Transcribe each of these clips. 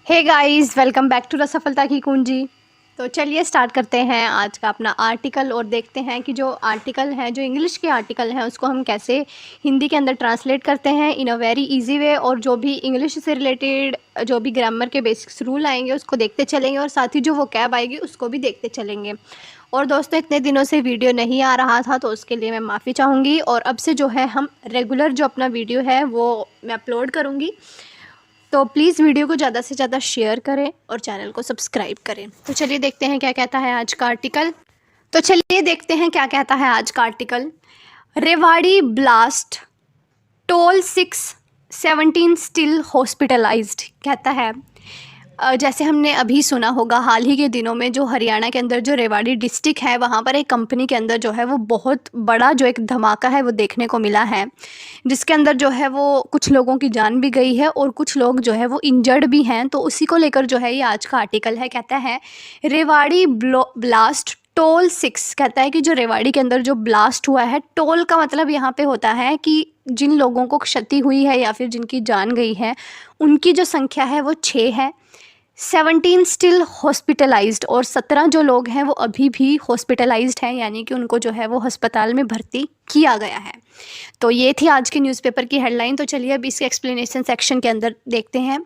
Hey guys, welcome back to सफलता की कुंजी। तो चलिए स्टार्ट करते हैं आज का अपना आर्टिकल और देखते हैं कि जो आर्टिकल है, जो इंग्लिश के आर्टिकल हैं, उसको हम कैसे हिंदी के अंदर ट्रांसलेट करते हैं इन अ वेरी इजी वे। और जो भी इंग्लिश से रिलेटेड जो भी ग्रामर के बेसिक्स रूल आएंगे उसको देखते चलेंगे, और साथ ही जो वोकैब आएगी उसको भी देखते चलेंगे। और दोस्तों, इतने दिनों से वीडियो नहीं आ रहा था तो उसके लिए मैं माफ़ी चाहूँगी, और अब से जो है हम रेगुलर जो अपना वीडियो है वो मैं अपलोड करूँगी। तो प्लीज़ वीडियो को ज़्यादा से ज़्यादा शेयर करें और चैनल को सब्सक्राइब करें। तो चलिए देखते हैं क्या कहता है आज का article. Rewari blast, toll 617 still hospitalised. कहता है जैसे हमने अभी सुना होगा, हाल ही के दिनों में जो हरियाणा के अंदर जो रेवाड़ी डिस्ट्रिक्ट है, वहाँ पर एक कंपनी के अंदर जो है वो बहुत बड़ा जो एक धमाका है वो देखने को मिला है, जिसके अंदर जो है वो कुछ लोगों की जान भी गई है और कुछ लोग जो है वो इंजर्ड भी हैं। तो उसी को लेकर जो है ये आज का आर्टिकल है। कहता है रेवाड़ी ब्लास्ट टोल 6। कहता है कि जो रेवाड़ी के अंदर जो ब्लास्ट हुआ है, टोल का मतलब यहाँ पे होता है कि जिन लोगों को क्षति हुई है या फिर जिनकी जान गई है, उनकी जो संख्या है वो 6 है। 17 स्टिल हॉस्पिटलाइज्ड, और 17 जो लोग हैं वो अभी भी हॉस्पिटलाइज्ड हैं, यानी कि उनको जो है वो अस्पताल में भर्ती किया गया है। तो ये थी आज के न्यूज़पेपर की हेडलाइन। तो चलिए अब इसके एक्सप्लेनेशन सेक्शन के अंदर देखते हैं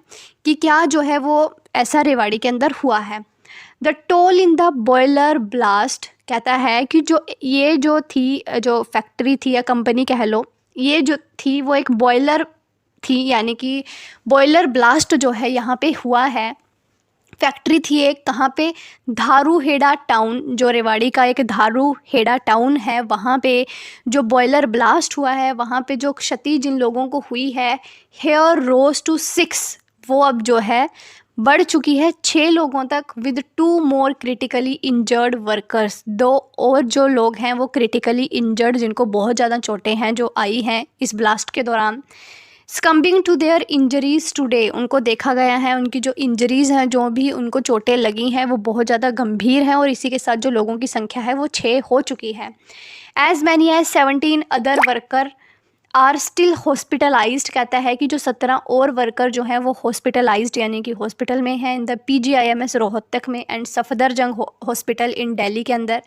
कि क्या जो है वो ऐसा रेवाड़ी के अंदर हुआ है। The toll in the boiler blast. कहता है कि जो फैक्ट्री थी या कंपनी कह लो, ये जो थी वो एक बॉयलर थी, यानी कि बॉयलर ब्लास्ट जो है यहाँ पे हुआ है। फैक्ट्री थी एक, कहाँ पे? धारूहेड़ा टाउन, जो रेवाड़ी का एक धारूहेड़ा टाउन है, वहाँ पे जो बॉयलर ब्लास्ट हुआ है, वहाँ पे जो क्षति जिन लोगों को हुई है, हेयर रोज टू 6, वो अब जो है बढ़ चुकी है 6 लोगों तक, with 2 more critically injured workers. 2 और जो लोग हैं वो क्रिटिकली इंजर्ड, जिनको बहुत ज़्यादा चोटें हैं जो आई हैं इस ब्लास्ट के दौरान। स्कम्बिंग टू देयर इंजरीज टुडे, उनको देखा गया है, उनकी जो इंजरीज़ हैं, जो भी उनको चोटें लगी हैं, वो बहुत ज़्यादा गंभीर हैं, और इसी के साथ जो लोगों की संख्या है वो 6 हो चुकी है। As many as 17 other worker are still hospitalised. कहता है कि जो 17 और वर्कर जो हैं वो हॉस्पिटलाइज्ड यानी कि हॉस्पिटल में हैं, इन द PGIMS रोहतक में and Safdarjung hospital in Delhi के अंदर,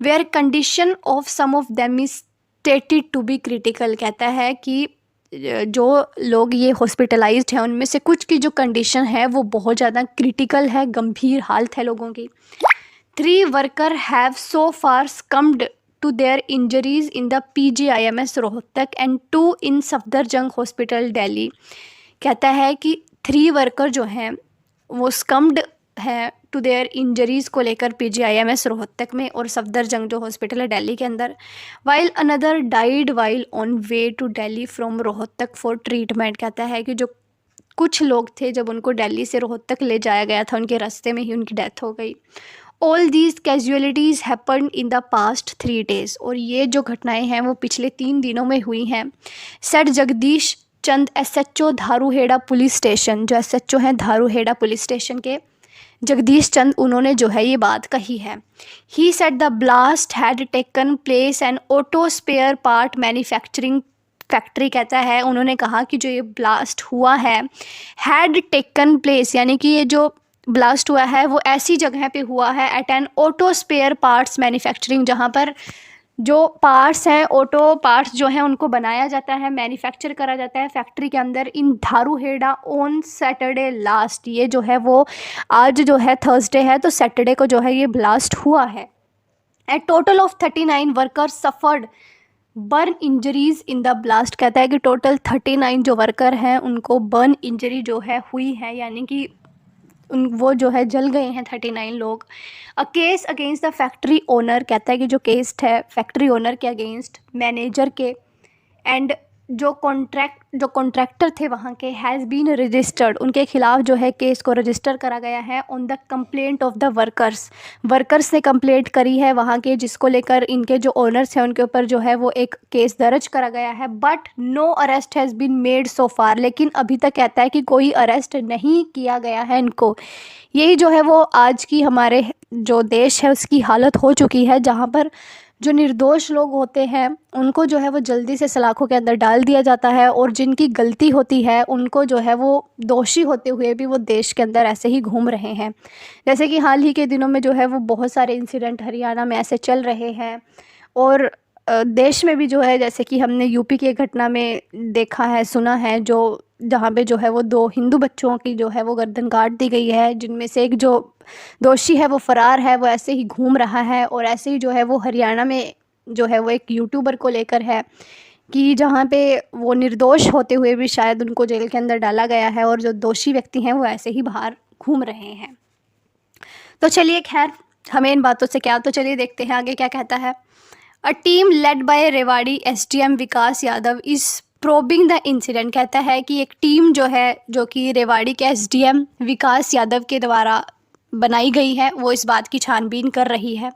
where condition of some of them is stated to be critical. कहता है कि जो लोग ये हॉस्पिटलाइज्ड हैं उनमें से कुछ की जो कंडीशन है वो बहुत ज़्यादा क्रिटिकल है, गंभीर हालत है लोगों की। 3 worker have so far succumbed to their injuries in the PGIMS Rohtak and 2 in Safdarjung hospital Delhi. कहता है कि 3 वर्कर जो हैं वो स्कम्ड है टू देयर इंजरीज़ को लेकर PGIMS रोहतक में और सफदरजंग जो हॉस्पिटल है दिल्ली के अंदर। While another died while on way to Delhi from Rohtak for treatment. कहता है कि जो कुछ लोग थे, जब उनको दिल्ली से रोहतक ले जाया गया था, उनके रास्ते में ही उनकी डेथ हो गई। All these casualties happen in the past 3 days, और ये जो घटनाएं हैं वो पिछले 3 दिनों में हुई हैं। सेट जगदीश चंद SHO धारूहेड़ा पुलिस स्टेशन, जो SHO हैं धारूहेड़ा पुलिस स्टेशन के, जगदीश चंद, उन्होंने जो है ये बात कही है। He said the blast had taken place an auto spare part manufacturing factory. कहता है, उन्होंने कहा कि जो ये ब्लास्ट हुआ है, हैड टेकन प्लेस, यानी कि ये जो ब्लास्ट हुआ है वो ऐसी जगह पे हुआ है, at an auto spare parts manufacturing, जहाँ पर जो पार्ट्स हैं, ऑटो पार्ट्स जो हैं उनको बनाया जाता है, मैन्युफैक्चर करा जाता है फैक्ट्री के अंदर, इन धारूहेड़ा ऑन सैटरडे लास्ट। ये जो है वो आज जो है थर्सडे है, तो सैटरडे को जो है ये ब्लास्ट हुआ है। A total of 39 workers suffered burn injuries in the blast. कहता है कि टोटल 39 जो वर्कर हैं उनको बर्न इंजरी जो है हुई है, यानी कि वो जो है जल गए हैं 39 लोग। A case against the factory owner. कहता है कि जो केस है फैक्ट्री ओनर के अगेंस्ट, मैनेजर के एंड जो कॉन्ट्रैक्टर थे वहाँ के, हैज़ बीन रजिस्टर्ड, उनके खिलाफ जो है केस को रजिस्टर करा गया है। On the complaint of the workers ने कंप्लेंट करी है वहाँ के, जिसको लेकर इनके जो ओनर्स हैं उनके ऊपर जो है वो एक केस दर्ज करा गया है। But no arrest has been made so far, लेकिन अभी तक कहता है कि कोई अरेस्ट नहीं किया गया है इनको। यही जो है वो आज की हमारे जो देश है उसकी हालत हो चुकी है, जहाँ पर जो निर्दोष लोग होते हैं उनको जो है वो जल्दी से सलाखों के अंदर डाल दिया जाता है, और जिनकी गलती होती है उनको जो है वो दोषी होते हुए भी वो देश के अंदर ऐसे ही घूम रहे हैं। जैसे कि हाल ही के दिनों में जो है वो बहुत सारे इंसिडेंट हरियाणा में ऐसे चल रहे हैं, और देश में भी जो है, जैसे कि हमने यूपी की एक घटना में देखा है, सुना है, जो जहाँ पे जो है वो 2 हिंदू बच्चों की जो है वो गर्दन काट दी गई है, जिनमें से एक जो दोषी है वो फ़रार है, वो ऐसे ही घूम रहा है। और ऐसे ही जो है वो हरियाणा में जो है वो एक यूट्यूबर को लेकर है कि जहाँ पे वो निर्दोष होते हुए भी शायद उनको जेल के अंदर डाला गया है, और जो दोषी व्यक्ति हैं वो ऐसे ही बाहर घूम रहे हैं। तो चलिए, खैर हमें इन बातों से क्या, तो चलिए देखते हैं आगे क्या कहता है। A team led by Rewari SDM Vikas Yadav is probing the incident. कहता है कि एक टीम जो है, जो कि रेवाड़ी के एसडीएम विकास यादव के द्वारा बनाई गई है, वो इस बात की छानबीन कर रही है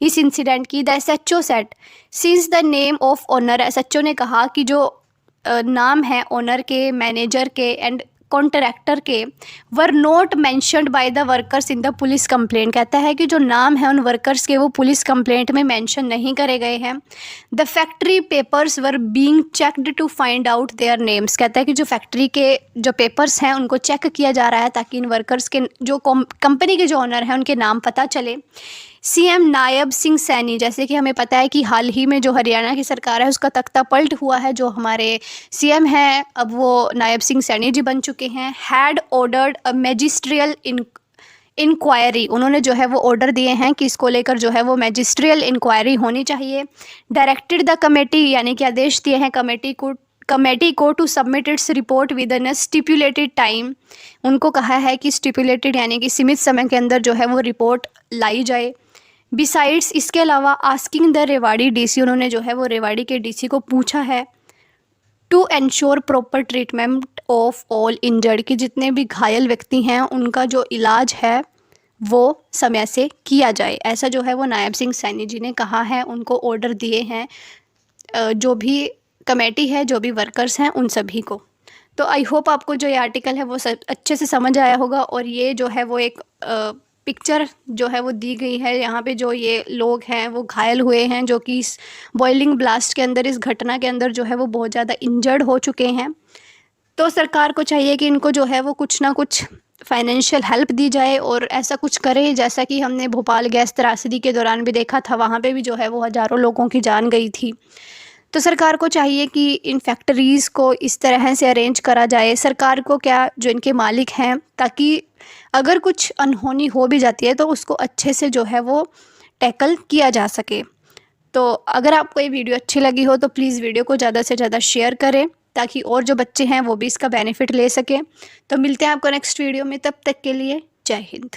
इस इंसिडेंट की। The SHO set since the name of owner, SHO ने कहा कि जो नाम है ओनर के, मैनेजर के एंड कॉन्ट्रैक्टर के were not mentioned by the workers in the police complaint. कहता है कि जो नाम है उन वर्कर्स के वो पुलिस कंप्लेंट में मेंशन नहीं करे गए हैं। The factory papers were being checked to find out their names. कहता है कि जो फैक्ट्री के जो पेपर्स हैं उनको चेक किया जा रहा है ताकि इन वर्कर्स के, जो कंपनी के जो ओनर हैं, उनके नाम पता चले। सीएम नायब सिंह सैनी, जैसे कि हमें पता है कि हाल ही में जो हरियाणा की सरकार है उसका तख्ता पलट हुआ है, जो हमारे सीएम हैं अब वो नायब सिंह सैनी जी बन चुके हैं। Had ordered a magisterial inquiry, उन्होंने जो है वो ऑर्डर दिए हैं कि इसको लेकर जो है वो मैजिस्ट्रियल इंक्वायरी होनी चाहिए। डायरेक्टेड द कमेटी, यानी कि आदेश दिए हैं कमेटी को to submit its report within stipulated time. उनको कहा है कि स्टिपुलेटेड यानी कि सीमित समय के अंदर जो है वो रिपोर्ट लाई जाए। बिसाइड्स, इसके अलावा आस्किंग द रेवाड़ी डीसी, उन्होंने जो है वो रेवाड़ी के डीसी को पूछा है to ensure proper treatment of all injured, कि जितने भी घायल व्यक्ति हैं उनका जो इलाज है वो समय से किया जाए। ऐसा जो है वो नायब सिंह सैनी जी ने कहा है, उनको ऑर्डर दिए हैं जो भी कमेटी है, जो भी वर्कर्स हैं, उन सभी को। तो आई होप आपको जो ये आर्टिकल है वो अच्छे से समझ आया होगा। और ये जो है वो एक पिक्चर जो है वो दी गई है, यहाँ पे जो ये लोग हैं वो घायल हुए हैं, जो कि इस बॉइलिंग ब्लास्ट के अंदर, इस घटना के अंदर जो है वो बहुत ज़्यादा इंजर्ड हो चुके हैं। तो सरकार को चाहिए कि इनको जो है वो कुछ ना कुछ फाइनेंशियल हेल्प दी जाए और ऐसा कुछ करे, जैसा कि हमने भोपाल गैस त्रासदी के दौरान भी देखा था, वहाँ पे भी जो है वो हज़ारों लोगों की जान गई थी। तो सरकार को चाहिए कि इन फैक्ट्रीज़ को इस तरह से अरेंज करा जाए, सरकार को क्या, जो इनके मालिक हैं, ताकि अगर कुछ अनहोनी हो भी जाती है तो उसको अच्छे से जो है वो टैकल किया जा सके। तो अगर आपको ये वीडियो अच्छी लगी हो तो प्लीज़ वीडियो को ज़्यादा से ज़्यादा शेयर करें, ताकि और जो बच्चे हैं वो भी इसका बेनिफिट ले सकें। तो मिलते हैं आपको नेक्स्ट वीडियो में, तब तक के लिए जय हिंद।